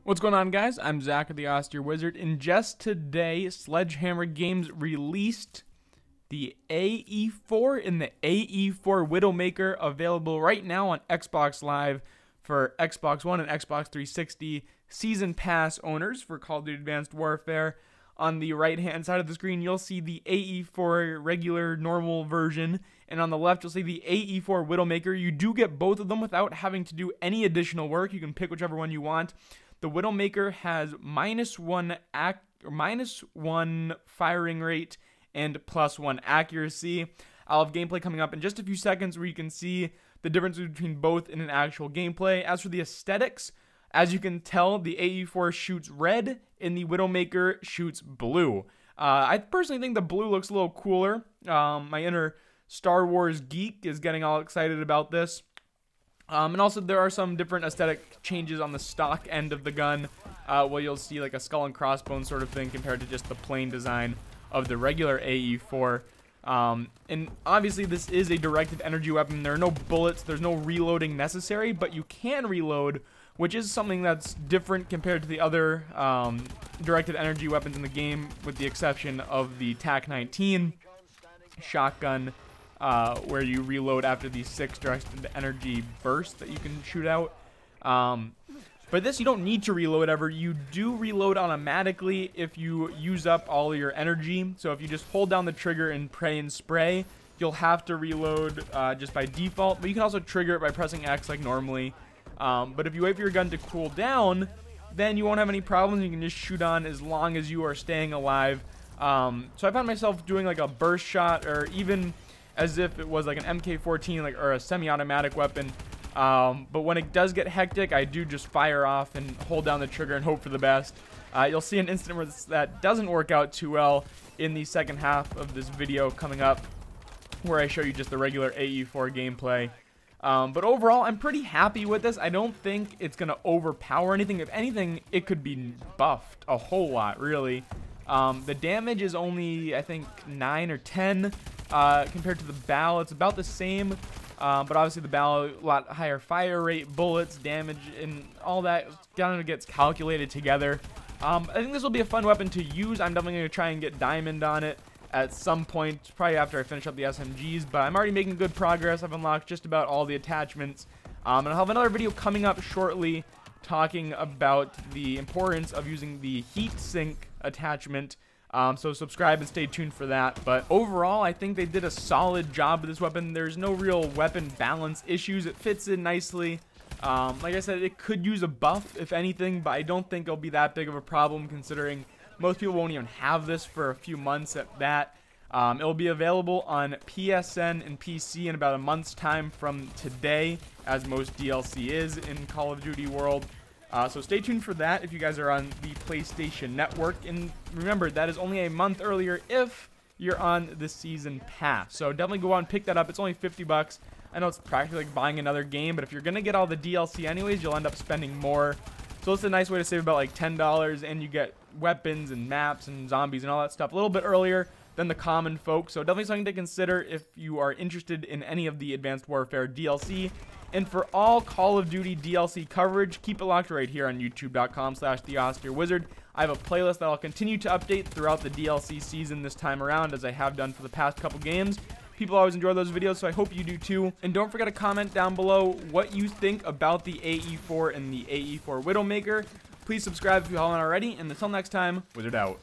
What's going on, guys? I'm Zach of the Austere Wizard, and just today, Sledgehammer Games released the AE4 and the AE4 Widowmaker, available right now on Xbox Live for Xbox One and Xbox 360 Season Pass owners for Call of Duty Advanced Warfare. On the right-hand side of the screen, you'll see the AE4 regular, normal version, and on the left, you'll see the AE4 Widowmaker. You do get both of them without having to do any additional work. You can pick whichever one you want. The Widowmaker has -1 firing rate and +1 accuracy. I'll have gameplay coming up in just a few seconds where you can see the difference between both in an actual gameplay. As for the aesthetics, as you can tell, the AE4 shoots red and the Widowmaker shoots blue. I personally think the blue looks a little cooler. My inner Star Wars geek is getting all excited about this. And also there are some different aesthetic changes on the stock end of the gun, where you'll see like a skull and crossbones sort of thing compared to just the plain design of the regular AE4. And obviously this is a directed energy weapon. There are no bullets, there's no reloading necessary, but you can reload, which is something that's different compared to the other directed energy weapons in the game, with the exception of the TAC-19 shotgun, where you reload after the 6 directed energy bursts that you can shoot out. But this, you don't need to reload ever. You do reload automatically if you use up all your energy. So if you just hold down the trigger and pray and spray, you'll have to reload just by default. But you can also trigger it by pressing X like normally. But if you wait for your gun to cool down, then you won't have any problems. You can just shoot on as long as you are staying alive. So I found myself doing like a burst shot, or even as if it was like an MK14, or a semi-automatic weapon. But when it does get hectic, I do just fire off and hold down the trigger and hope for the best. You'll see an incident where that doesn't work out too well in the second half of this video coming up, where I show you just the regular AE4 gameplay. But overall, I'm pretty happy with this. I don't think it's going to overpower anything. If anything, it could be buffed a whole lot, really. The damage is only, I think, 9 or 10 compared to the BAL. It's about the same, but obviously the BAL, a lot higher fire rate, bullets, damage, and all that kind of gets calculated together. I think this will be a fun weapon to use. I'm definitely going to try and get diamond on it at some point, probably after I finish up the SMGs, but I'm already making good progress. I've unlocked just about all the attachments, and I'll have another video coming up shortly talking about the importance of using the heat sink attachment. So subscribe and stay tuned for that. But overall, I think they did a solid job with this weapon. There's no real weapon balance issues. It fits in nicely. Like I said, it could use a buff, if anything, but I don't think it'll be that big of a problem, considering most people won't even have this for a few months at that. It'll be available on PSN and PC in about a month's time from today, as most DLC is in Call of Duty world. So stay tuned for that if you guys are on the PlayStation Network. And remember, that is only a month earlier if you're on the Season Pass. So definitely go out and pick that up. It's only 50 bucks. I know it's practically like buying another game, but if you're going to get all the DLC anyways, you'll end up spending more. So it's a nice way to save about like $10, and you get weapons and maps and zombies and all that stuff a little bit earlier than the common folk. So definitely something to consider if you are interested in any of the Advanced Warfare DLC. And for all Call of Duty DLC coverage, keep it locked right here on youtube.com/theausterewizard. I have a playlist that I'll continue to update throughout the DLC season this time around, as I have done for the past couple games. People always enjoy those videos, so I hope you do too. And don't forget to comment down below what you think about the AE4 and the AE4 Widowmaker. Please subscribe if you haven't already, and until next time, Wizard out.